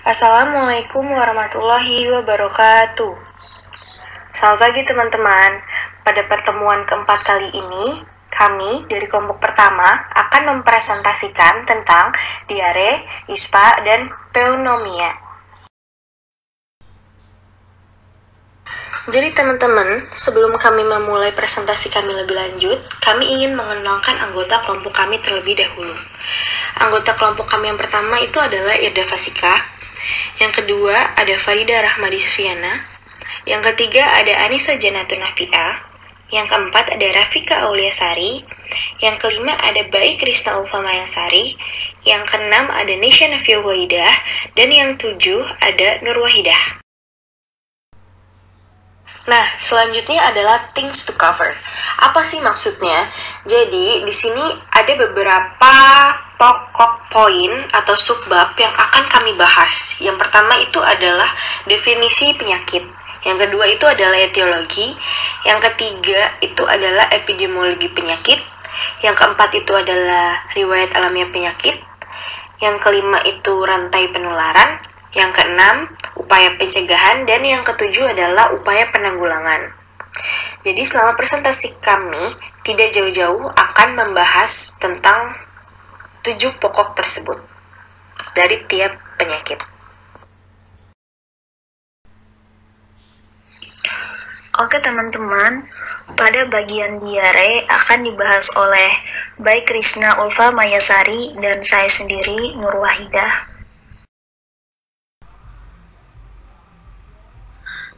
Assalamualaikum warahmatullahi wabarakatuh. Selamat pagi teman-teman. Pada pertemuan keempat kali ini, kami dari kelompok pertama akan mempresentasikan tentang diare, ispa, dan pneumonia. Jadi teman-teman, sebelum kami memulai presentasi kami lebih lanjut, kami ingin mengenalkan anggota kelompok kami terlebih dahulu. Anggota kelompok kami yang pertama itu adalah Irda Fasika. Yang kedua ada Farida Rahmadi Sufyana. Yang ketiga ada Anissa Janatun Nafia. Yang keempat ada Rafika Auliasari. Yang kelima ada Baik Krista Ulfa Mayasari. Yang keenam ada Nisha Nafia Waidah. Dan yang tujuh ada Nur Wahidah. Nah, selanjutnya adalah things to cover. Apa sih maksudnya? Jadi, di sini ada beberapa pokok poin atau subbab yang akan kami bahas. Yang pertama itu adalah definisi penyakit. Yang kedua itu adalah etiologi. Yang ketiga itu adalah epidemiologi penyakit. Yang keempat itu adalah riwayat alamiah penyakit. Yang kelima itu rantai penularan. Yang keenam, upaya pencegahan, dan yang ketujuh adalah upaya penanggulangan. Jadi selama presentasi kami tidak jauh-jauh akan membahas tentang 7 pokok tersebut dari tiap penyakit. Oke teman-teman, pada bagian diare akan dibahas oleh Baik Krishna Ulfa Mayasari dan saya sendiri Nur Wahidah.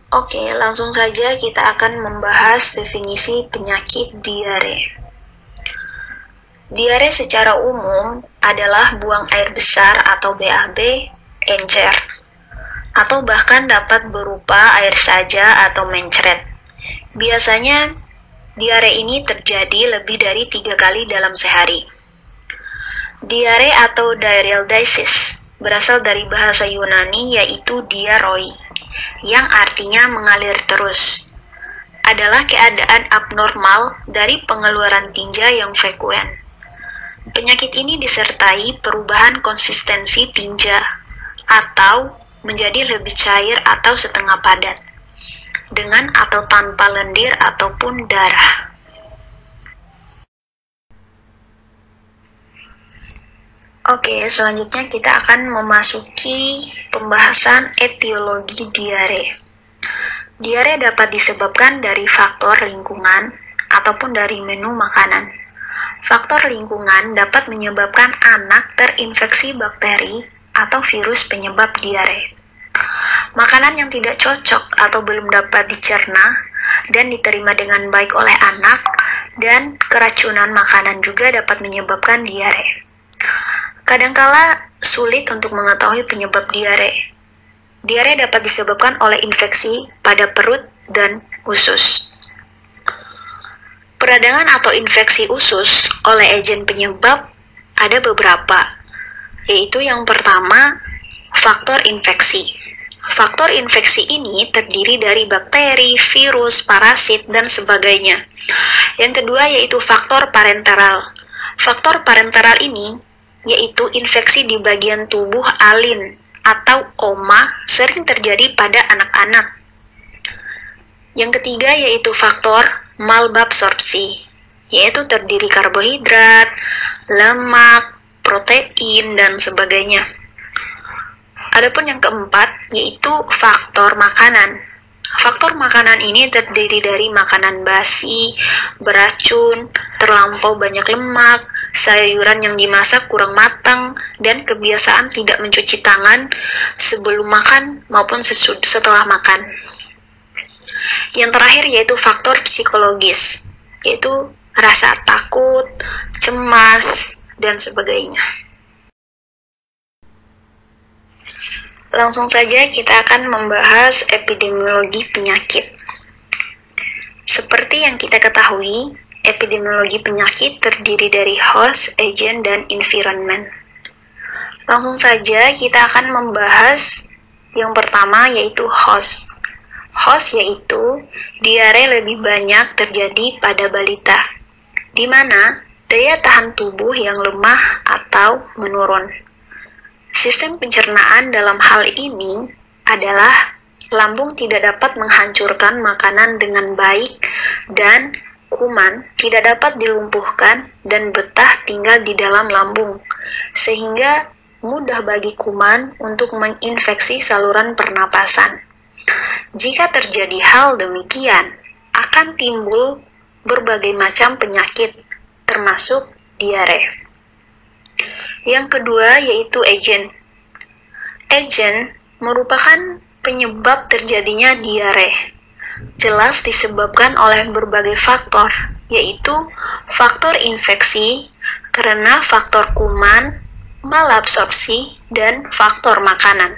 Oke, langsung saja kita akan membahas definisi penyakit diare. Diare secara umum adalah buang air besar atau BAB, encer, atau bahkan dapat berupa air saja atau mencret. Biasanya, diare ini terjadi lebih dari 3 kali dalam sehari. Diare atau diarrhealdesis berasal dari bahasa Yunani yaitu diaroi, yang artinya mengalir terus. Adalah keadaan abnormal dari pengeluaran tinja yang frekuen. Penyakit ini disertai perubahan konsistensi tinja atau menjadi lebih cair atau setengah padat, dengan atau tanpa lendir ataupun darah. Oke, selanjutnya kita akan memasuki pembahasan etiologi diare. Diare dapat disebabkan dari faktor lingkungan ataupun dari menu makanan. Faktor lingkungan dapat menyebabkan anak terinfeksi bakteri atau virus penyebab diare. Makanan yang tidak cocok atau belum dapat dicerna dan diterima dengan baik oleh anak, dan keracunan makanan juga dapat menyebabkan diare. Kadangkala sulit untuk mengetahui penyebab diare. Diare dapat disebabkan oleh infeksi pada perut dan usus. Peradangan atau infeksi usus oleh agen penyebab ada beberapa, yaitu yang pertama, faktor infeksi. Faktor infeksi ini terdiri dari bakteri, virus, parasit, dan sebagainya. Yang kedua yaitu faktor parenteral. Faktor parenteral ini yaitu infeksi di bagian tubuh alin atau oma sering terjadi pada anak-anak. Yang ketiga yaitu faktor malabsorpsi, yaitu terdiri karbohidrat, lemak, protein, dan sebagainya. Adapun yang keempat yaitu faktor makanan. Faktor makanan ini terdiri dari makanan basi, beracun, terlampau banyak lemak, sayuran yang dimasak kurang matang, dan kebiasaan tidak mencuci tangan sebelum makan maupun setelah makan. Yang terakhir yaitu faktor psikologis, yaitu rasa takut, cemas, dan sebagainya. Langsung saja kita akan membahas epidemiologi penyakit. Seperti yang kita ketahui, epidemiologi penyakit terdiri dari host, agent, dan environment. Langsung saja kita akan membahas yang pertama yaitu host. Host yaitu diare lebih banyak terjadi pada balita, di mana daya tahan tubuh yang lemah atau menurun. Sistem pencernaan dalam hal ini adalah lambung tidak dapat menghancurkan makanan dengan baik dan kuman tidak dapat dilumpuhkan dan betah tinggal di dalam lambung, sehingga mudah bagi kuman untuk menginfeksi saluran pernapasan. Jika terjadi hal demikian, akan timbul berbagai macam penyakit, termasuk diare. Yang kedua yaitu agen. Agen merupakan penyebab terjadinya diare. Jelas disebabkan oleh berbagai faktor, yaitu faktor infeksi karena faktor kuman, malabsorpsi, dan faktor makanan.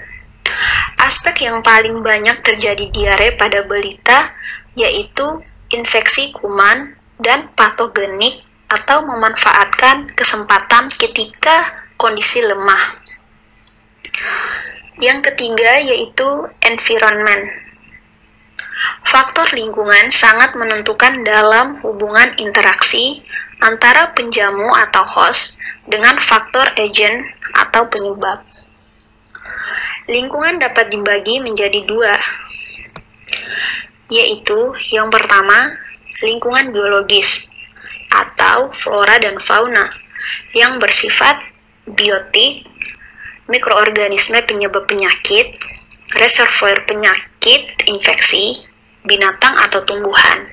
Aspek yang paling banyak terjadi diare pada balita yaitu infeksi kuman dan patogenik atau memanfaatkan kesempatan ketika kondisi lemah. Yang ketiga yaitu environment. Faktor lingkungan sangat menentukan dalam hubungan interaksi antara penjamu atau host dengan faktor agen atau penyebab. Lingkungan dapat dibagi menjadi dua, yaitu yang pertama, lingkungan biologis atau flora dan fauna yang bersifat biotik, mikroorganisme penyebab penyakit, reservoir penyakit, infeksi, binatang atau tumbuhan.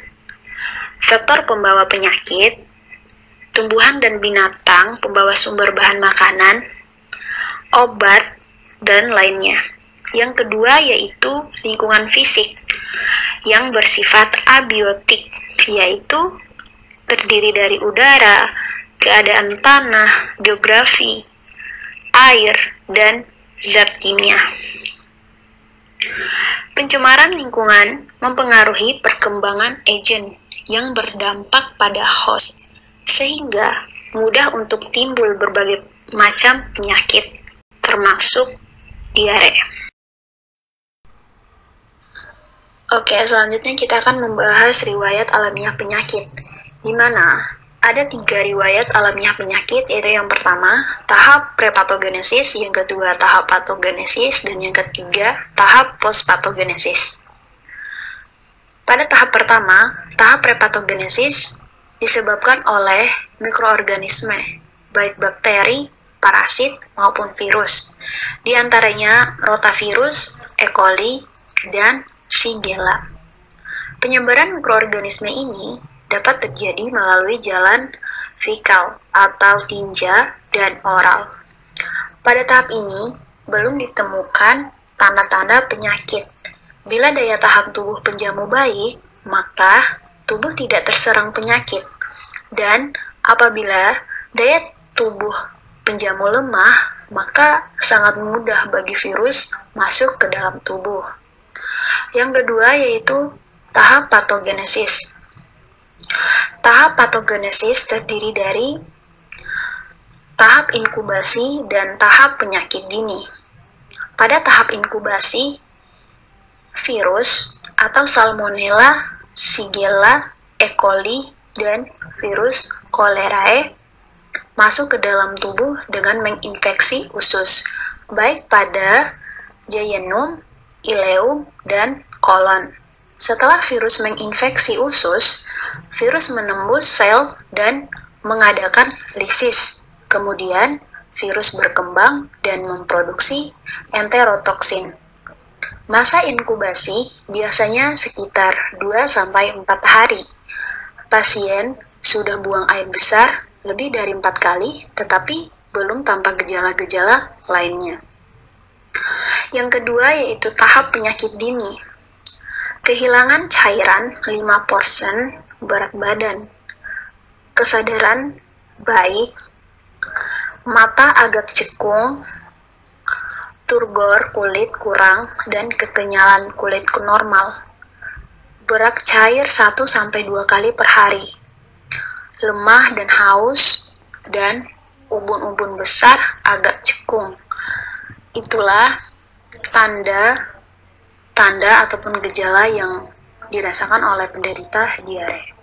Faktor pembawa penyakit, tumbuhan dan binatang pembawa sumber bahan makanan, obat, dan lainnya. Yang kedua yaitu lingkungan fisik yang bersifat abiotik, yaitu terdiri dari udara, keadaan tanah, geografi, air, dan zat kimia. Pencemaran lingkungan mempengaruhi perkembangan agen yang berdampak pada host, sehingga mudah untuk timbul berbagai macam penyakit, termasuk diare. Oke, selanjutnya kita akan membahas riwayat alamiah penyakit, di mana ada 3 riwayat alamiah penyakit, yaitu yang pertama, tahap prepatogenesis, yang kedua, tahap patogenesis, dan yang ketiga, tahap postpatogenesis. Pada tahap pertama, tahap prepatogenesis disebabkan oleh mikroorganisme, baik bakteri, parasit, maupun virus, di antaranya rotavirus, E. coli, dan Shigella. Penyebaran mikroorganisme ini dapat terjadi melalui jalan fekal atau tinja dan oral. Pada tahap ini, belum ditemukan tanda-tanda penyakit. Bila daya tahan tubuh penjamu baik, maka tubuh tidak terserang penyakit. Dan apabila daya tubuh penjamu lemah, maka sangat mudah bagi virus masuk ke dalam tubuh. Yang kedua yaitu tahap patogenesis. Tahap patogenesis terdiri dari tahap inkubasi dan tahap penyakit dini. Pada tahap inkubasi, virus atau Salmonella, Shigella, E. coli, dan virus Cholerae masuk ke dalam tubuh dengan menginfeksi usus, baik pada jejunum, ileum, dan kolon. Setelah virus menginfeksi usus, virus menembus sel dan mengadakan lisis. Kemudian, virus berkembang dan memproduksi enterotoksin. Masa inkubasi biasanya sekitar 2-4 hari. Pasien sudah buang air besar lebih dari 4 kali, tetapi belum tampak gejala-gejala lainnya. Yang kedua yaitu tahap penyakit dini. Kehilangan cairan 5% berat badan, kesadaran baik, mata agak cekung, turgor kulit kurang, dan kekenyalan kulit normal. Berak cair 1-2 kali per hari, lemah dan haus, dan ubun-ubun besar agak cekung. Itulah tanda ataupun gejala yang dirasakan oleh penderita diare.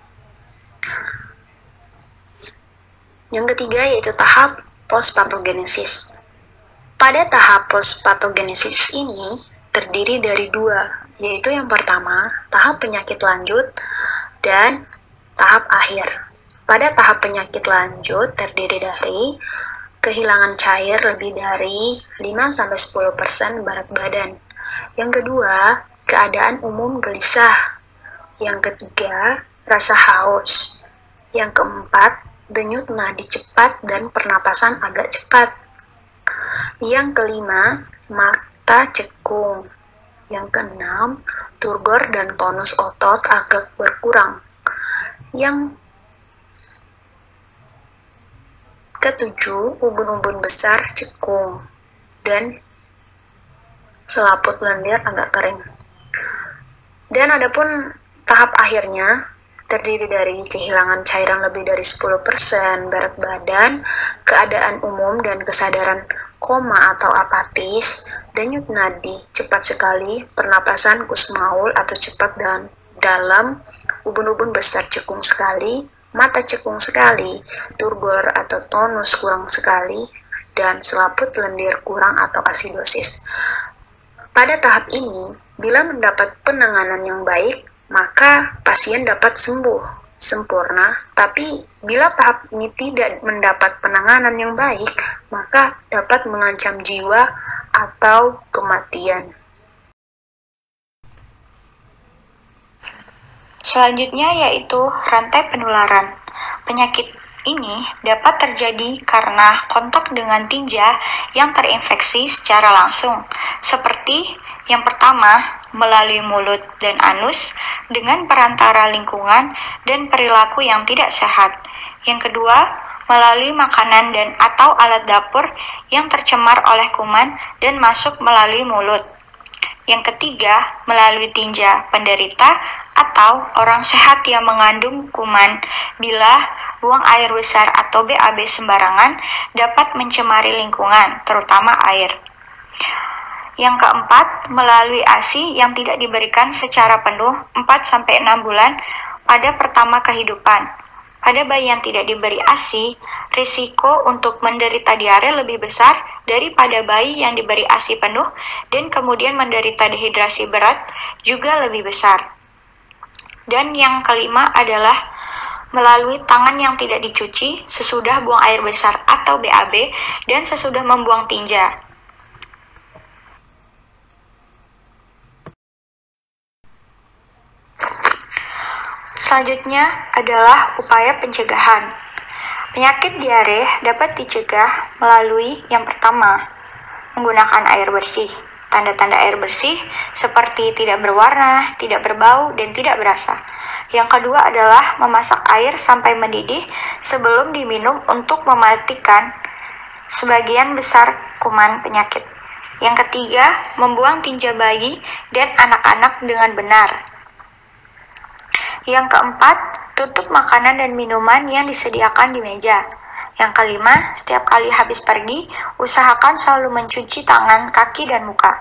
Yang ketiga yaitu tahap postpatogenesis. Pada tahap postpatogenesis ini terdiri dari dua, yaitu yang pertama, tahap penyakit lanjut, dan tahap akhir. Pada tahap penyakit lanjut terdiri dari kehilangan cair lebih dari 5-10% berat badan. Yang kedua, keadaan umum gelisah. Yang ketiga, rasa haus. Yang keempat, denyut nadi cepat dan pernapasan agak cepat. Yang kelima, mata cekung. Yang keenam, turgor dan tonus otot agak berkurang. Yang ketujuh, ubun-ubun besar cekung dan selaput lendir agak kering. Dan adapun tahap akhirnya terdiri dari kehilangan cairan lebih dari 10% berat badan, keadaan umum dan kesadaran koma atau apatis, denyut nadi cepat sekali, pernapasan kusmaul atau cepat dan dalam, ubun-ubun besar cekung sekali, mata cekung sekali, turgor atau tonus kurang sekali, dan selaput lendir kurang atau asidosis. Pada tahap ini, bila mendapat penanganan yang baik, maka pasien dapat sembuh sempurna, tapi bila tahap ini tidak mendapat penanganan yang baik, maka dapat mengancam jiwa atau kematian. Selanjutnya yaitu rantai penularan. Penyakit ini dapat terjadi karena kontak dengan tinja yang terinfeksi secara langsung, seperti yang pertama, melalui mulut dan anus dengan perantara lingkungan dan perilaku yang tidak sehat. Yang kedua, melalui makanan dan atau alat dapur yang tercemar oleh kuman dan masuk melalui mulut. Yang ketiga, melalui tinja penderita atau orang sehat yang mengandung kuman bila buang air besar atau BAB sembarangan dapat mencemari lingkungan, terutama air. Yang keempat, melalui ASI yang tidak diberikan secara penuh 4-6 bulan pada pertama kehidupan. Pada bayi yang tidak diberi ASI, risiko untuk menderita diare lebih besar daripada bayi yang diberi ASI penuh dan kemudian menderita dehidrasi berat juga lebih besar. Dan yang kelima adalah melalui tangan yang tidak dicuci sesudah buang air besar atau BAB dan sesudah membuang tinja. Selanjutnya adalah upaya pencegahan. Penyakit diare dapat dicegah melalui yang pertama, menggunakan air bersih. Tanda-tanda air bersih seperti tidak berwarna, tidak berbau, dan tidak berasa. Yang kedua adalah memasak air sampai mendidih sebelum diminum untuk mematikan sebagian besar kuman penyakit. Yang ketiga, membuang tinja bayi dan anak-anak dengan benar. Yang keempat, tutup makanan dan minuman yang disediakan di meja. Yang kelima, setiap kali habis pergi, usahakan selalu mencuci tangan, kaki, dan muka.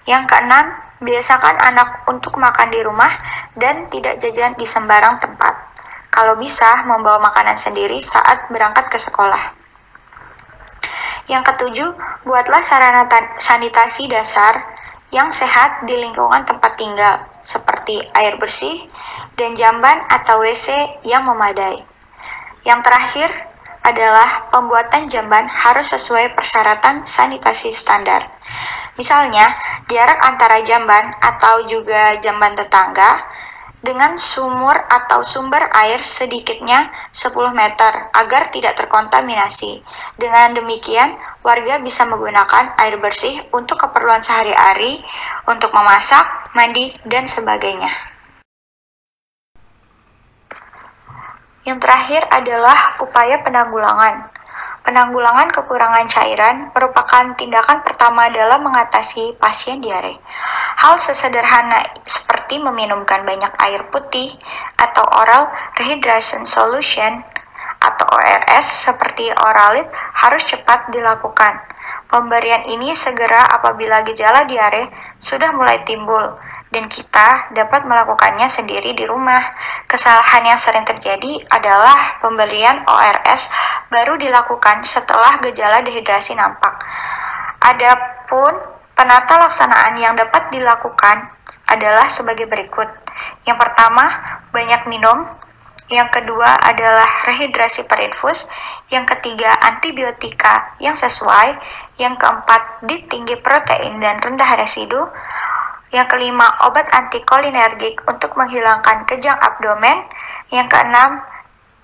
Yang keenam, biasakan anak untuk makan di rumah dan tidak jajan di sembarang tempat. Kalau bisa, membawa makanan sendiri saat berangkat ke sekolah. Yang ketujuh, buatlah sarana sanitasi dasar yang sehat di lingkungan tempat tinggal, seperti air bersih dan jamban atau WC yang memadai. Yang terakhir adalah pembuatan jamban harus sesuai persyaratan sanitasi standar. Misalnya, jarak antara jamban atau juga jamban tetangga dengan sumur atau sumber air sedikitnya 10 meter agar tidak terkontaminasi. Dengan demikian, warga bisa menggunakan air bersih untuk keperluan sehari-hari, untuk memasak, mandi, dan sebagainya. Yang terakhir adalah upaya penanggulangan. Penanggulangan kekurangan cairan merupakan tindakan pertama dalam mengatasi pasien diare. Hal sesederhana seperti meminumkan banyak air putih atau oral rehydration solution atau ORS seperti Oralit harus cepat dilakukan. Pemberian ini segera apabila gejala diare sudah mulai timbul dan kita dapat melakukannya sendiri di rumah. Kesalahan yang sering terjadi adalah pemberian ORS baru dilakukan setelah gejala dehidrasi nampak. Adapun penata laksanaan yang dapat dilakukan adalah sebagai berikut. Yang pertama, banyak minum. Yang kedua adalah rehidrasi perinfus. Yang ketiga, antibiotika yang sesuai. Yang keempat, diet tinggi protein dan rendah residu. Yang kelima, obat antikolinergik untuk menghilangkan kejang abdomen. Yang keenam,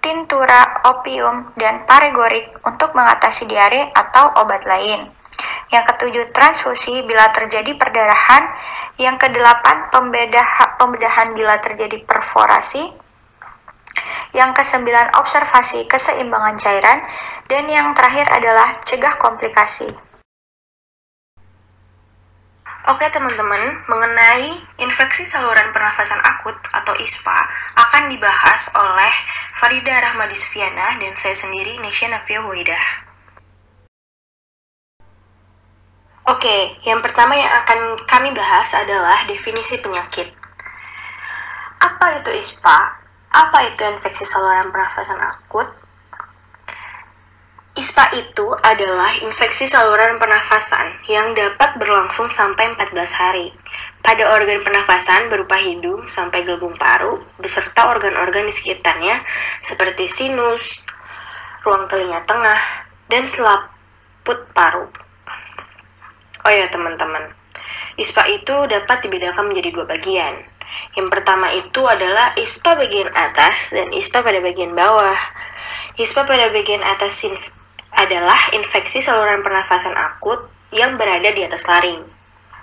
tintura, opium, dan paregorik untuk mengatasi diare atau obat lain. Yang ketujuh, transfusi bila terjadi perdarahan. Yang kedelapan, pembedahan bila terjadi perforasi. Yang kesembilan, observasi keseimbangan cairan. Dan yang terakhir adalah cegah komplikasi. Oke teman-teman, mengenai infeksi saluran pernafasan akut atau ISPA akan dibahas oleh Farida Rahmadi Sufiana dan saya sendiri, Nesya Nafia Waidah. Oke, yang pertama yang akan kami bahas adalah definisi penyakit. Apa itu ISPA? Apa itu infeksi saluran pernafasan akut? ISPA itu adalah infeksi saluran pernafasan yang dapat berlangsung sampai 14 hari pada organ pernafasan berupa hidung sampai gelembung paru beserta organ-organ di sekitarnya seperti sinus, ruang telinga tengah, dan selaput paru. Oh ya teman-teman, ISPA itu dapat dibedakan menjadi dua bagian. Yang pertama itu adalah ISPA bagian atas dan ISPA pada bagian bawah. ISPA pada bagian atas adalah infeksi saluran pernafasan akut yang berada di atas laring.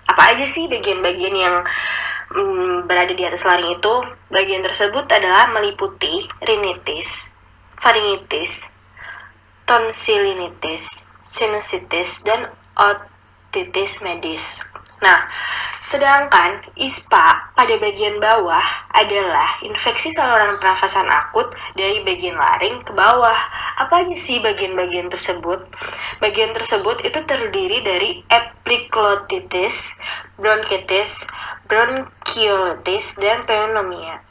Apa aja sih bagian-bagian yang berada di atas laring itu? Bagian tersebut adalah meliputi rinitis, faringitis, tonsilinitis, sinusitis, dan otitis medis. Nah, sedangkan ISPA pada bagian bawah adalah infeksi saluran pernafasan akut dari bagian laring ke bawah. Apa aja sih bagian-bagian tersebut? Bagian tersebut itu terdiri dari epiglotitis, bronkitis, bronkiolitis, dan pneumonia.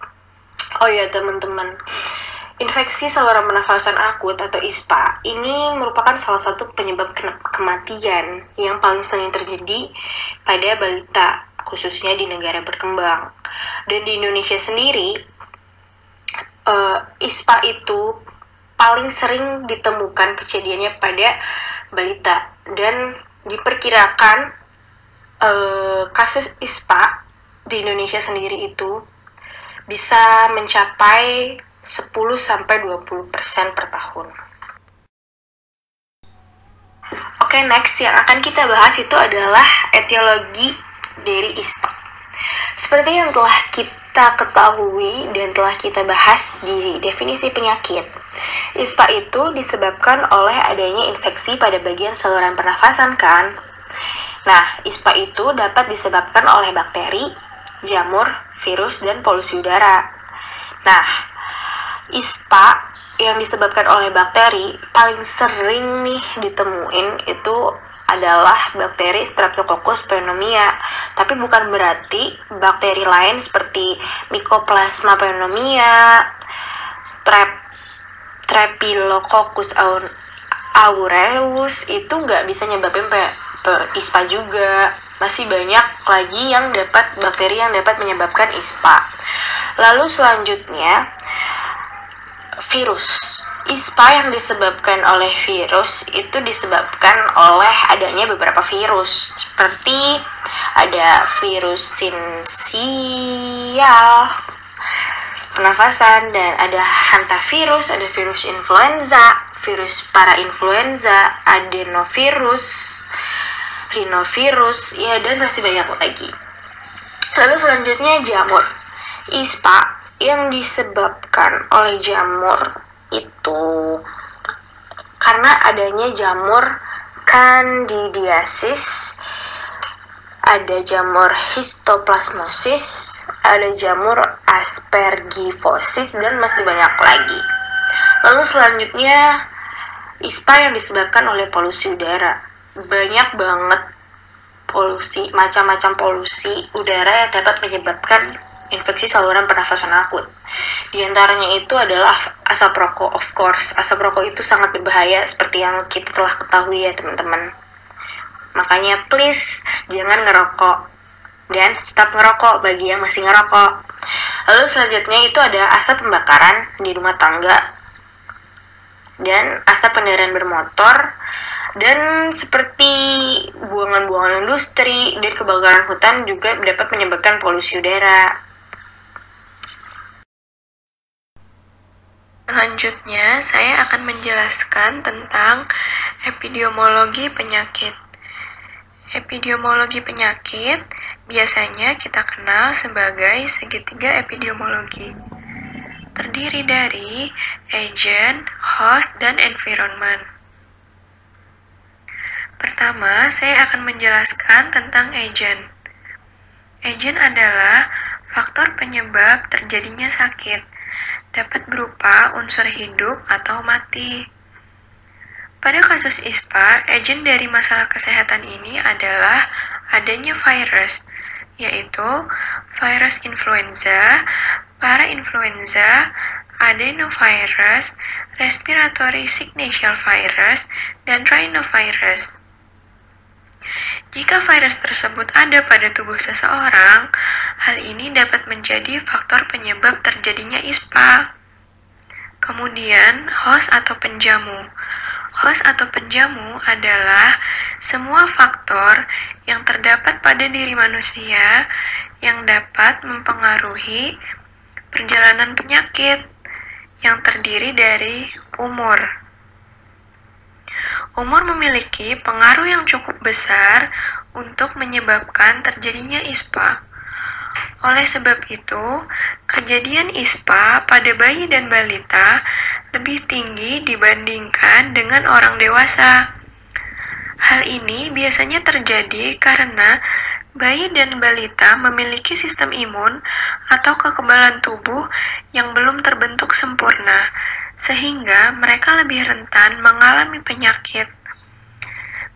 Oh ya teman-teman, infeksi saluran pernafasan akut atau ISPA ini merupakan salah satu penyebab kematian yang paling sering terjadi pada balita, khususnya di negara berkembang. Dan di Indonesia sendiri, ISPA itu paling sering ditemukan kejadiannya pada balita, dan diperkirakan kasus ISPA di Indonesia sendiri itu bisa mencapai 10-20% per tahun. Oke, next yang akan kita bahas itu adalah etiologi dari ISPA. Seperti yang telah kita ketahui dan telah kita bahas di definisi penyakit, ISPA itu disebabkan oleh adanya infeksi pada bagian saluran pernafasan kan? Nah, ISPA itu dapat disebabkan oleh bakteri, jamur, virus, dan polusi udara. Nah, ISPA yang disebabkan oleh bakteri paling sering nih ditemuin itu adalah bakteri Streptococcus pneumoniae. Tapi bukan berarti bakteri lain seperti Mycoplasma pneumoniae, Streptococcus aureus itu nggak bisa nyebabin ISPA juga. Masih banyak lagi bakteri yang dapat menyebabkan ISPA. Lalu selanjutnya, virus. ISPA yang disebabkan oleh virus itu disebabkan oleh adanya beberapa virus, seperti ada virus sial pernafasan, dan ada hantavirus, ada virus influenza, virus parainfluenza, adenovirus, rhinovirus, ya, dan masih banyak lagi. Lalu selanjutnya jamur. ISPA yang disebabkan oleh jamur itu karena adanya jamur candidiasis, ada jamur histoplasmosis, ada jamur aspergillosis, dan masih banyak lagi. Lalu selanjutnya ISPA yang disebabkan oleh polusi udara. Banyak banget polusi, macam-macam polusi udara yang dapat menyebabkan infeksi saluran pernafasan akut. Di antaranya itu adalah asap rokok, of course. Asap rokok itu sangat berbahaya seperti yang kita telah ketahui ya teman-teman. Makanya please jangan ngerokok dan stop ngerokok bagi yang masih ngerokok. Lalu selanjutnya itu ada asap pembakaran di rumah tangga dan asap kendaraan bermotor, dan seperti buangan-buangan industri dan kebakaran hutan juga dapat menyebabkan polusi udara. Selanjutnya, saya akan menjelaskan tentang epidemiologi penyakit. Epidemiologi penyakit biasanya kita kenal sebagai segitiga epidemiologi. Terdiri dari agent, host, dan environment. Pertama, saya akan menjelaskan tentang agent. Agent adalah faktor penyebab terjadinya sakit. Dapat berupa unsur hidup atau mati. Pada kasus ISPA, agen dari masalah kesehatan ini adalah adanya virus, yaitu virus influenza, parainfluenza, adenovirus, respiratory syncytial virus, dan rhinovirus. Jika virus tersebut ada pada tubuh seseorang, hal ini dapat menjadi faktor penyebab terjadinya ISPA. Kemudian, host atau penjamu. Host atau penjamu adalah semua faktor yang terdapat pada diri manusia yang dapat mempengaruhi perjalanan penyakit yang terdiri dari umur. Umur memiliki pengaruh yang cukup besar untuk menyebabkan terjadinya ISPA. Oleh sebab itu, kejadian ISPA pada bayi dan balita lebih tinggi dibandingkan dengan orang dewasa. Hal ini biasanya terjadi karena bayi dan balita memiliki sistem imun atau kekebalan tubuh yang belum terbentuk sempurna, sehingga mereka lebih rentan mengalami penyakit.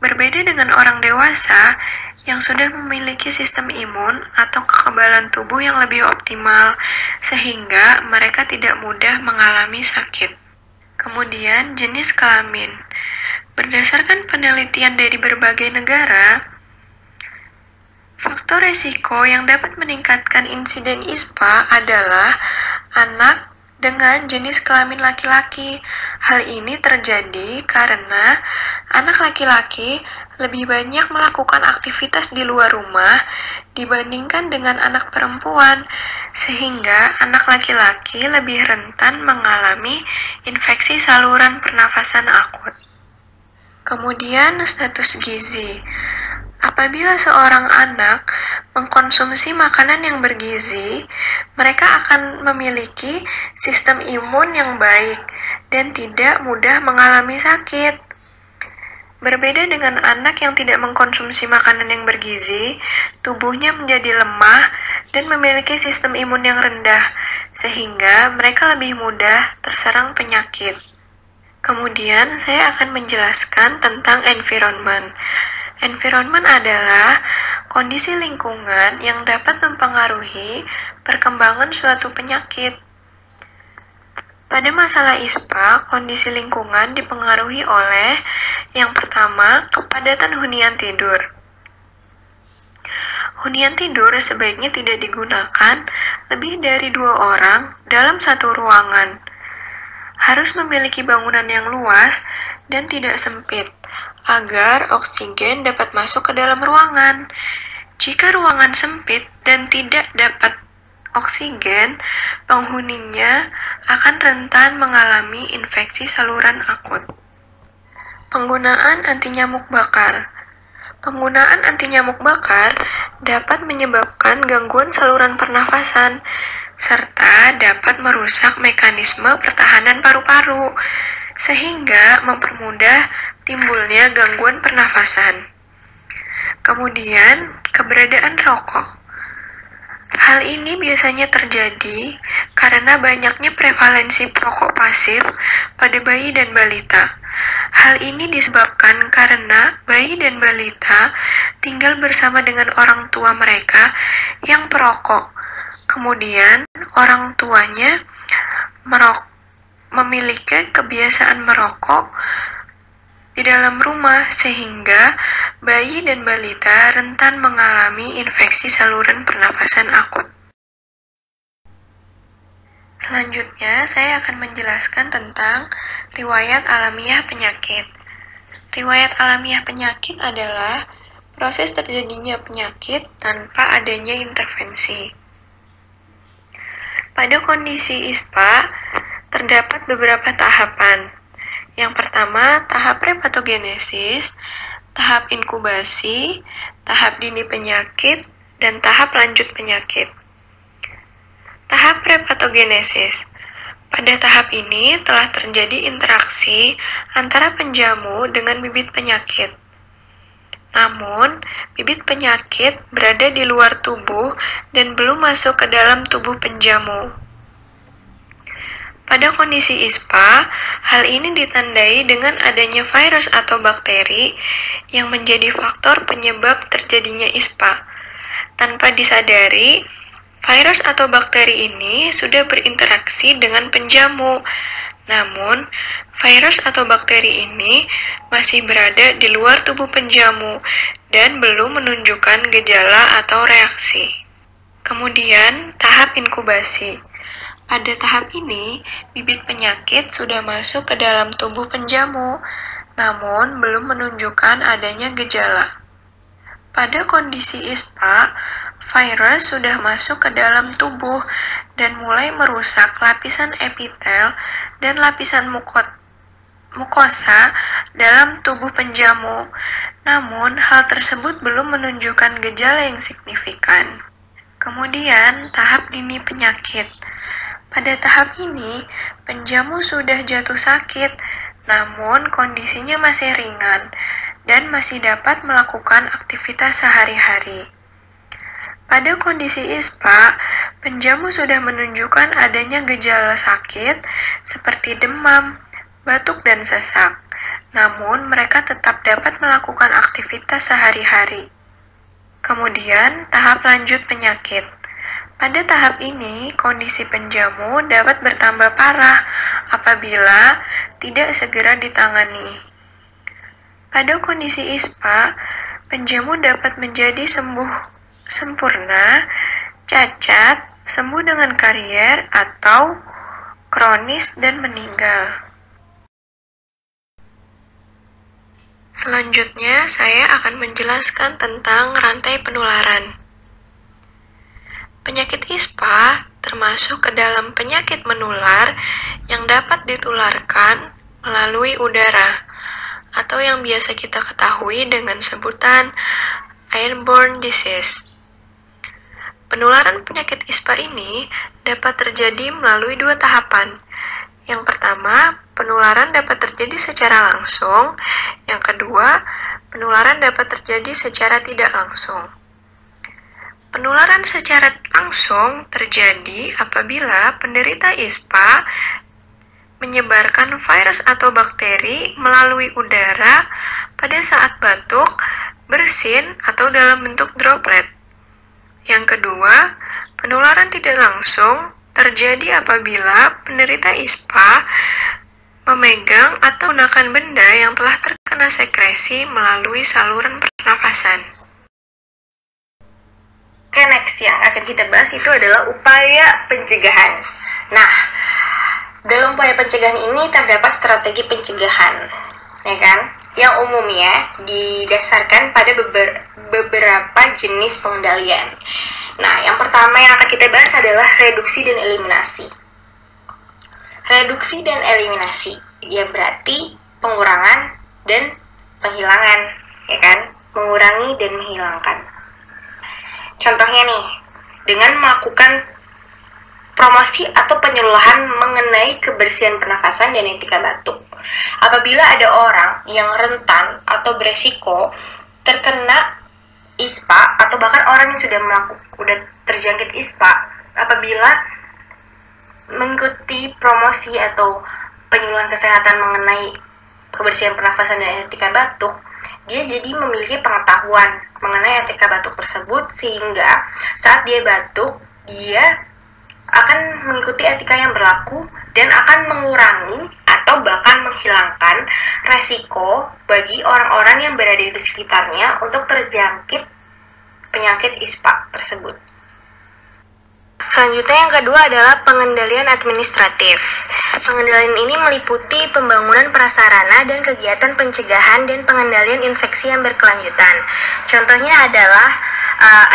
Berbeda dengan orang dewasa yang sudah memiliki sistem imun atau kekebalan tubuh yang lebih optimal, sehingga mereka tidak mudah mengalami sakit. Kemudian, jenis kelamin. Berdasarkan penelitian dari berbagai negara, faktor resiko yang dapat meningkatkan insiden ISPA adalah anak dengan jenis kelamin laki-laki. Hal ini terjadi karena anak laki-laki lebih banyak melakukan aktivitas di luar rumah dibandingkan dengan anak perempuan, sehingga anak laki-laki lebih rentan mengalami infeksi saluran pernafasan akut. Kemudian, status gizi. Apabila seorang anak mengkonsumsi makanan yang bergizi, mereka akan memiliki sistem imun yang baik dan tidak mudah mengalami sakit. Berbeda dengan anak yang tidak mengkonsumsi makanan yang bergizi, tubuhnya menjadi lemah dan memiliki sistem imun yang rendah, sehingga mereka lebih mudah terserang penyakit. Kemudian, saya akan menjelaskan tentang environment. Environment adalah kondisi lingkungan yang dapat mempengaruhi perkembangan suatu penyakit. Pada masalah ISPA, kondisi lingkungan dipengaruhi oleh yang pertama, kepadatan hunian tidur. Hunian tidur sebaiknya tidak digunakan lebih dari 2 orang dalam satu ruangan. Harus memiliki bangunan yang luas dan tidak sempit, agar oksigen dapat masuk ke dalam ruangan. Jika ruangan sempit dan tidak dapat oksigen, penghuninya akan rentan mengalami infeksi saluran akut. Penggunaan anti nyamuk bakar. Penggunaan anti nyamuk bakar dapat menyebabkan gangguan saluran pernafasan, serta dapat merusak mekanisme pertahanan paru-paru, sehingga mempermudah timbulnya gangguan pernafasan. Kemudian, keberadaan rokok. Hal ini biasanya terjadi karena banyaknya prevalensi perokok pasif pada bayi dan balita. Hal ini disebabkan karena bayi dan balita tinggal bersama dengan orang tua mereka yang perokok. Kemudian, orang tuanya memiliki kebiasaan merokok di dalam rumah, sehingga bayi bayi dan balita rentan mengalami infeksi saluran pernafasan akut. Selanjutnya, saya akan menjelaskan tentang riwayat alamiah penyakit. Riwayat alamiah penyakit adalah proses terjadinya penyakit tanpa adanya intervensi. Pada kondisi ISPA, terdapat beberapa tahapan. Yang pertama, tahap prepatogenesis, tahap inkubasi, tahap dini penyakit, dan tahap lanjut penyakit. Tahap prepatogenesis. Pada tahap ini telah terjadi interaksi antara penjamu dengan bibit penyakit. Namun, bibit penyakit berada di luar tubuh dan belum masuk ke dalam tubuh penjamu. Pada kondisi ISPA, hal ini ditandai dengan adanya virus atau bakteri yang menjadi faktor penyebab terjadinya ISPA. Tanpa disadari, virus atau bakteri ini sudah berinteraksi dengan penjamu. Namun, virus atau bakteri ini masih berada di luar tubuh penjamu dan belum menunjukkan gejala atau reaksi. Kemudian, tahap inkubasi. Pada tahap ini, bibit penyakit sudah masuk ke dalam tubuh penjamu, namun belum menunjukkan adanya gejala. Pada kondisi ISPA, virus sudah masuk ke dalam tubuh dan mulai merusak lapisan epitel dan lapisan mukosa dalam tubuh penjamu. Namun, hal tersebut belum menunjukkan gejala yang signifikan. Kemudian, tahap dini penyakit. Pada tahap ini, penjamu sudah jatuh sakit, namun kondisinya masih ringan dan masih dapat melakukan aktivitas sehari-hari. Pada kondisi ISPA, penjamu sudah menunjukkan adanya gejala sakit seperti demam, batuk, dan sesak. Namun, mereka tetap dapat melakukan aktivitas sehari-hari. Kemudian, tahap lanjut penyakit. Pada tahap ini, kondisi penjamu dapat bertambah parah apabila tidak segera ditangani. Pada kondisi ISPA, penjamu dapat menjadi sempurna, cacat, sembuh dengan karier, atau kronis dan meninggal. Selanjutnya, saya akan menjelaskan tentang rantai penularan. Penyakit ISPA termasuk ke dalam penyakit menular yang dapat ditularkan melalui udara, atau yang biasa kita ketahui dengan sebutan airborne disease. Penularan penyakit ISPA ini dapat terjadi melalui dua tahapan. Yang pertama, penularan dapat terjadi secara langsung. Yang kedua, penularan dapat terjadi secara tidak langsung. Penularan secara langsung terjadi apabila penderita ISPA menyebarkan virus atau bakteri melalui udara pada saat batuk, bersin, atau dalam bentuk droplet. Yang kedua, penularan tidak langsung terjadi apabila penderita ISPA memegang atau menggunakan benda yang telah terkena sekresi melalui saluran pernafasan. Oke, next yang akan kita bahas itu adalah upaya pencegahan. Nah, dalam upaya pencegahan ini terdapat strategi pencegahan, ya kan? Yang umumnya didasarkan pada beberapa jenis pengendalian. Nah, yang pertama yang akan kita bahas adalah reduksi dan eliminasi. Reduksi dan eliminasi, ya berarti pengurangan dan penghilangan, ya kan? Mengurangi dan menghilangkan. Contohnya nih, dengan melakukan promosi atau penyuluhan mengenai kebersihan pernafasan dan etika batuk. Apabila ada orang yang rentan atau beresiko terkena ISPA atau bahkan orang yang sudah terjangkit ISPA, apabila mengikuti promosi atau penyuluhan kesehatan mengenai kebersihan pernafasan dan etika batuk, dia jadi memiliki pengetahuan mengenai etika batuk tersebut, sehingga saat dia batuk, dia akan mengikuti etika yang berlaku dan akan mengurangi atau atau bahkan menghilangkan resiko bagi orang-orang yang berada di sekitarnya untuk terjangkit penyakit ISPA tersebut. Selanjutnya yang kedua adalah pengendalian administratif. Pengendalian ini meliputi pembangunan prasarana dan kegiatan pencegahan dan pengendalian infeksi yang berkelanjutan. Contohnya adalah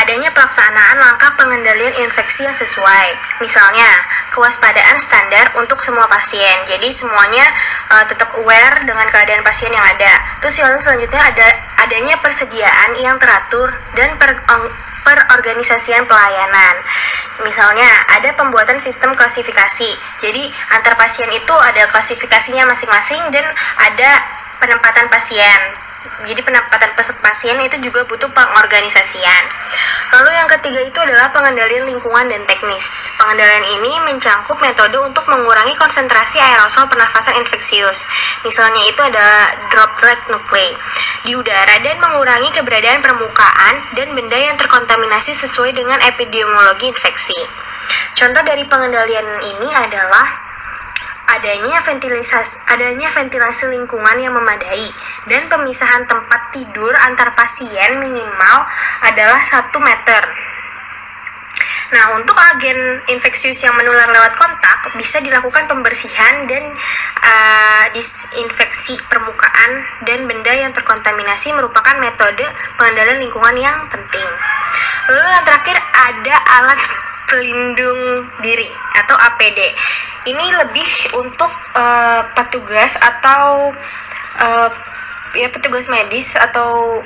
adanya pelaksanaan langkah pengendalian infeksi yang sesuai. Misalnya, kewaspadaan standar untuk semua pasien. Jadi semuanya tetap aware dengan keadaan pasien yang ada. Terus yang selanjutnya adanya persediaan yang teratur dan perorganisasian pelayanan. Misalnya, ada pembuatan sistem klasifikasi. Jadi, antar pasien itu ada klasifikasinya masing-masing dan ada penempatan pasien. Jadi, penempatan pasien itu juga butuh pengorganisasian. Lalu yang ketiga itu adalah pengendalian lingkungan dan teknis. Pengendalian ini mencangkup metode untuk mengurangi konsentrasi aerosol pernafasan infeksius. Misalnya itu ada droplet nuclei di udara dan mengurangi keberadaan permukaan dan benda yang terkontaminasi sesuai dengan epidemiologi infeksi. Contoh dari pengendalian ini adalah adanya ventilasi lingkungan yang memadai dan pemisahan tempat tidur antar pasien minimal adalah 1 meter. Nah, untuk agen infeksius yang menular lewat kontak bisa dilakukan pembersihan dan disinfeksi permukaan dan benda yang terkontaminasi merupakan metode pengendalian lingkungan yang penting. Lalu yang terakhir ada alat pelindung diri atau APD. Ini lebih untuk petugas atau petugas medis atau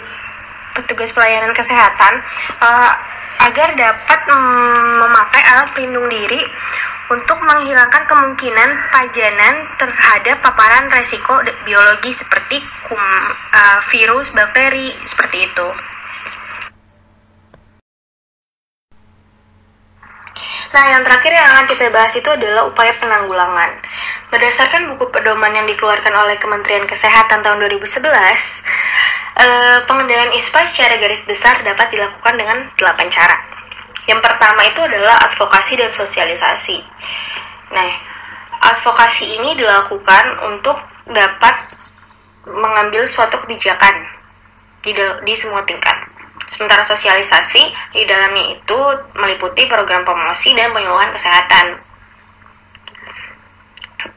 petugas pelayanan kesehatan agar dapat memakai alat pelindung diri untuk menghilangkan kemungkinan pajanan terhadap paparan resiko biologi seperti virus, bakteri, seperti itu. Nah, yang terakhir yang akan kita bahas itu adalah upaya penanggulangan. Berdasarkan buku pedoman yang dikeluarkan oleh Kementerian Kesehatan tahun 2011, pengendalian ISPA secara garis besar dapat dilakukan dengan 8 cara. Yang pertama itu adalah advokasi dan sosialisasi. Nah, advokasi ini dilakukan untuk dapat mengambil suatu kebijakan di semua tingkat. Sementara sosialisasi di dalamnya itu meliputi program promosi dan penyuluhan kesehatan.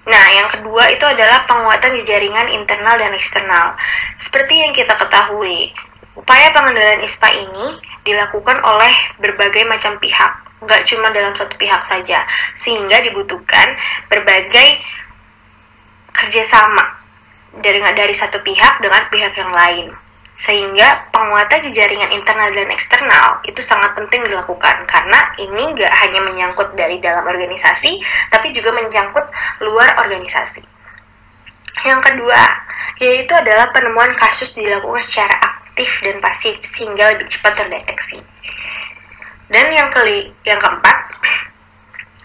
Nah, yang kedua itu adalah penguatan jaringan internal dan eksternal. Seperti yang kita ketahui, upaya pengendalian ISPA ini dilakukan oleh berbagai macam pihak, nggak cuma dalam satu pihak saja, sehingga dibutuhkan berbagai kerjasama dari satu pihak dengan pihak yang lain. Sehingga penguatan jaringan internal dan eksternal itu sangat penting dilakukan, karena ini nggak hanya menyangkut dari dalam organisasi, tapi juga menyangkut luar organisasi. Yang kedua, yaitu adalah penemuan kasus dilakukan secara aktif dan pasif, sehingga lebih cepat terdeteksi. Dan yang keempat,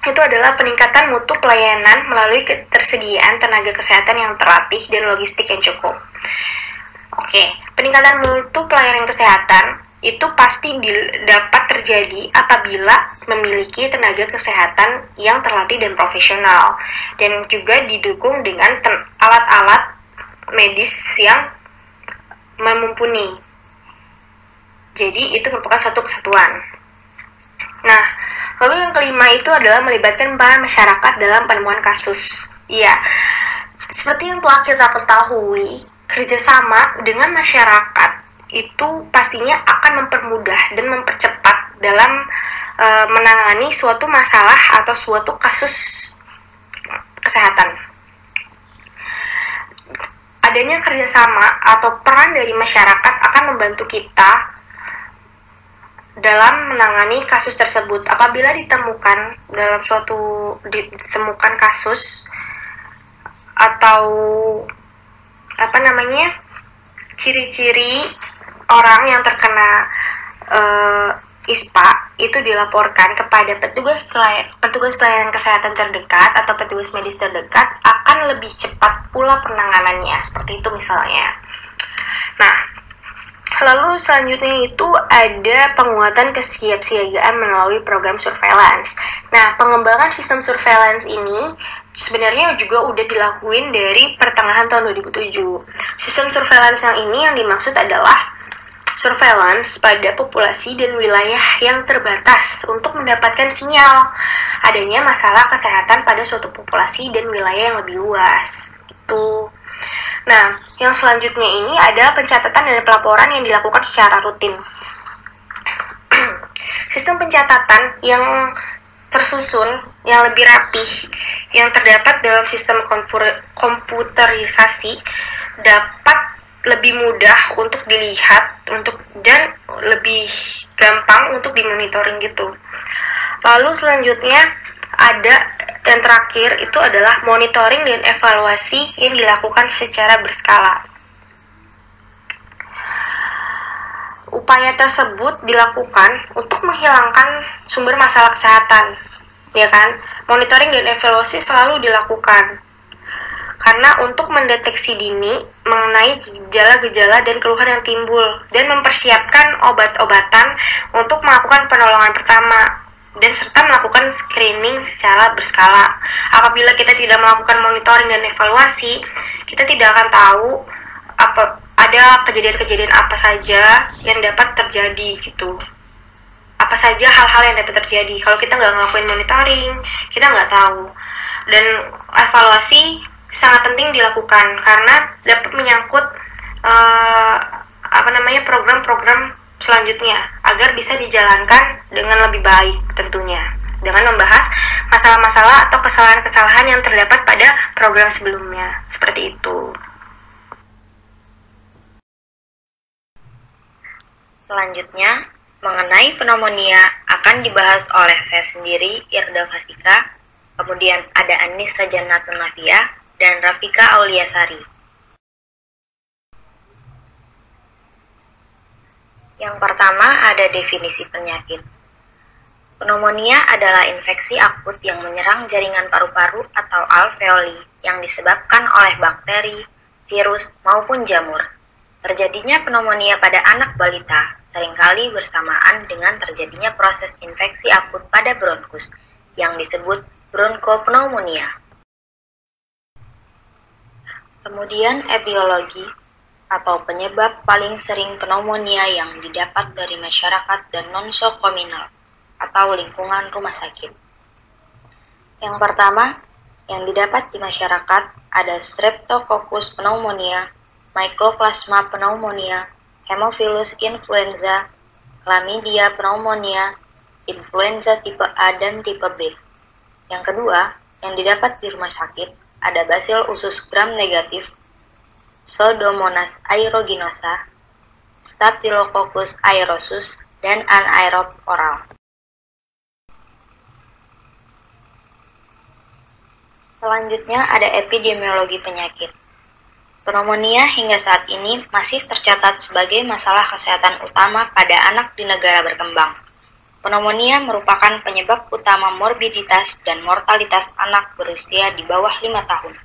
itu adalah peningkatan mutu pelayanan melalui ketersediaan tenaga kesehatan yang terlatih dan logistik yang cukup. Oke, peningkatan mutu pelayanan kesehatan itu pasti dapat terjadi apabila memiliki tenaga kesehatan yang terlatih dan profesional, dan juga didukung dengan alat-alat medis yang mumpuni. Jadi itu merupakan suatu kesatuan. Nah, lalu yang kelima itu adalah melibatkan para masyarakat dalam penemuan kasus. Iya, seperti yang telah kita ketahui, kerjasama dengan masyarakat itu pastinya akan mempermudah dan mempercepat dalam menangani suatu masalah atau suatu kasus kesehatan. Adanya kerjasama atau peran dari masyarakat akan membantu kita dalam menangani kasus tersebut. Apabila ditemukan kasus atau ciri-ciri orang yang terkena ISPA itu dilaporkan kepada petugas pelayanan kesehatan terdekat atau petugas medis terdekat, akan lebih cepat pula penanganannya, seperti itu misalnya. Nah, Lalu selanjutnya itu ada penguatan kesiapsiagaan melalui program surveillance. Nah, pengembangan sistem surveillance ini sebenarnya juga udah dilakuin dari pertengahan tahun 2007. Sistem surveillance yang ini yang dimaksud adalah surveillance pada populasi dan wilayah yang terbatas untuk mendapatkan sinyal adanya masalah kesehatan pada suatu populasi dan wilayah yang lebih luas. Gitu. Nah, yang selanjutnya ini ada pencatatan dan pelaporan yang dilakukan secara rutin. Sistem pencatatan yang tersusun, yang lebih rapih, yang terdapat dalam sistem komputerisasi dapat lebih mudah untuk dilihat dan lebih gampang untuk dimonitoring gitu. Lalu selanjutnya ada yang terakhir itu adalah monitoring dan evaluasi yang dilakukan secara berskala. Upaya tersebut dilakukan untuk menghilangkan sumber masalah kesehatan, ya kan? Monitoring dan evaluasi selalu dilakukan karena untuk mendeteksi dini mengenai gejala-gejala dan keluhan yang timbul dan mempersiapkan obat-obatan untuk melakukan penolongan pertama dan serta melakukan screening secara berskala. Apabila kita tidak melakukan monitoring dan evaluasi, kita tidak akan tahu ada kejadian-kejadian apa saja yang dapat terjadi gitu. Apa saja hal-hal yang dapat terjadi. Kalau kita nggak ngelakuin monitoring, kita nggak tahu. Dan evaluasi sangat penting dilakukan karena dapat menyangkut program-program selanjutnya agar bisa dijalankan dengan lebih baik tentunya dengan membahas masalah-masalah atau kesalahan-kesalahan yang terdapat pada program sebelumnya seperti itu. Selanjutnya, mengenai pneumonia akan dibahas oleh saya sendiri, Irda Fasika, kemudian ada Anissa Jannatun Nafia, dan Rafika Auliasari. Yang pertama ada definisi penyakit. Pneumonia adalah infeksi akut yang menyerang jaringan paru-paru atau alveoli yang disebabkan oleh bakteri, virus, maupun jamur. Terjadinya pneumonia pada anak balita seringkali bersamaan dengan terjadinya proses infeksi akut pada bronkus yang disebut bronkopneumonia. Kemudian etiologi atau penyebab paling sering pneumonia yang didapat dari masyarakat dan nosokominal atau lingkungan rumah sakit. Yang pertama, yang didapat di masyarakat ada Streptococcus pneumonia, Mycoplasma pneumonia, Haemophilus influenza, Chlamydia pneumonia, influenza tipe A dan tipe B. Yang kedua, yang didapat di rumah sakit ada Bacillus usus gram negatif, Pseudomonas aeruginosa, Staphylococcus aureus, dan anaerob oral. Selanjutnya ada epidemiologi penyakit. Pneumonia hingga saat ini masih tercatat sebagai masalah kesehatan utama pada anak di negara berkembang. Pneumonia merupakan penyebab utama morbiditas dan mortalitas anak berusia di bawah 5 tahun.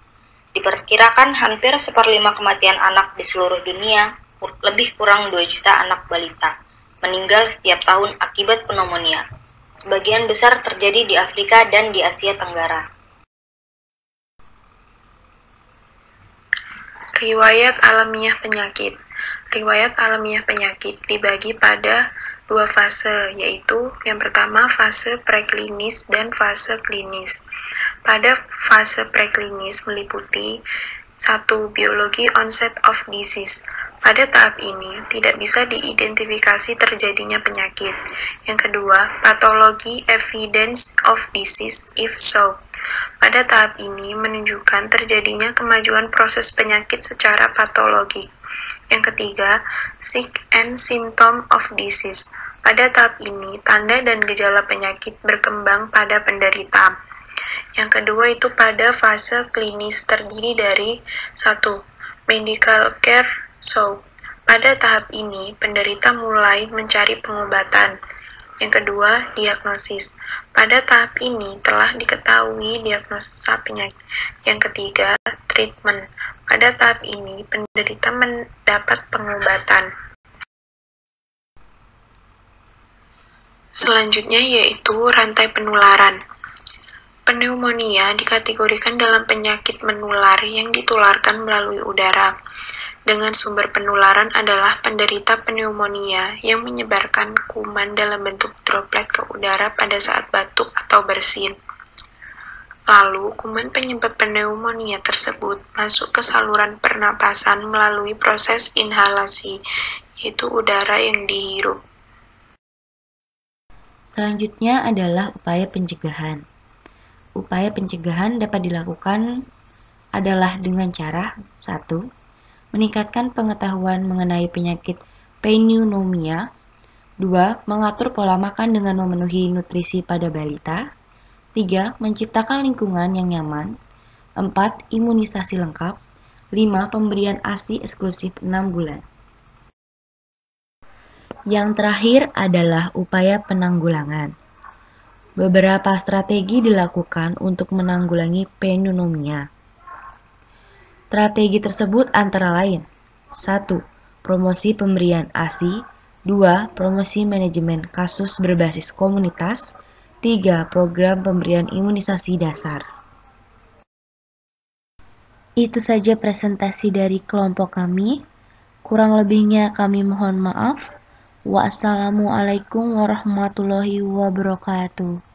Diperkirakan hampir 1/5 kematian anak di seluruh dunia, lebih kurang 2 juta anak balita, meninggal setiap tahun akibat pneumonia. Sebagian besar terjadi di Afrika dan di Asia Tenggara. Riwayat alamiah penyakit. Riwayat alamiah penyakit dibagi pada 2 fase, yaitu yang pertama fase preklinis dan fase klinis. Pada fase preklinis meliputi 1. Biologi onset of disease. Pada tahap ini tidak bisa diidentifikasi terjadinya penyakit. Yang kedua, patologi evidence of disease if so. Pada tahap ini menunjukkan terjadinya kemajuan proses penyakit secara patologik. Yang ketiga, sign and symptom of disease. Pada tahap ini, tanda dan gejala penyakit berkembang pada penderita. Yang kedua itu pada fase klinis terdiri dari 1. Medical care so. Pada tahap ini, penderita mulai mencari pengobatan. Yang kedua, diagnosis. Pada tahap ini telah diketahui diagnosa penyakit. Yang ketiga, treatment. Pada tahap ini, penderita mendapat pengobatan. Selanjutnya yaitu rantai penularan. Pneumonia dikategorikan dalam penyakit menular yang ditularkan melalui udara. Dengan sumber penularan adalah penderita pneumonia yang menyebarkan kuman dalam bentuk droplet ke udara pada saat batuk atau bersin. Lalu, kuman penyebab pneumonia tersebut masuk ke saluran pernapasan melalui proses inhalasi, yaitu udara yang dihirup. Selanjutnya adalah upaya pencegahan. Upaya pencegahan dapat dilakukan adalah dengan cara 1. Meningkatkan pengetahuan mengenai penyakit pneumonia. 2. Mengatur pola makan dengan memenuhi nutrisi pada balita. 3. Menciptakan lingkungan yang nyaman. 4. Imunisasi lengkap. 5. Pemberian ASI eksklusif 6 bulan. Yang terakhir adalah upaya penanggulangan. Beberapa strategi dilakukan untuk menanggulangi pneumonia. Strategi tersebut antara lain 1. Promosi pemberian ASI. 2. Promosi manajemen kasus berbasis komunitas. 3. Program pemberian imunisasi dasar. Itu saja presentasi dari kelompok kami. Kurang lebihnya kami mohon maaf. Wassalamualaikum warahmatullahi wabarakatuh.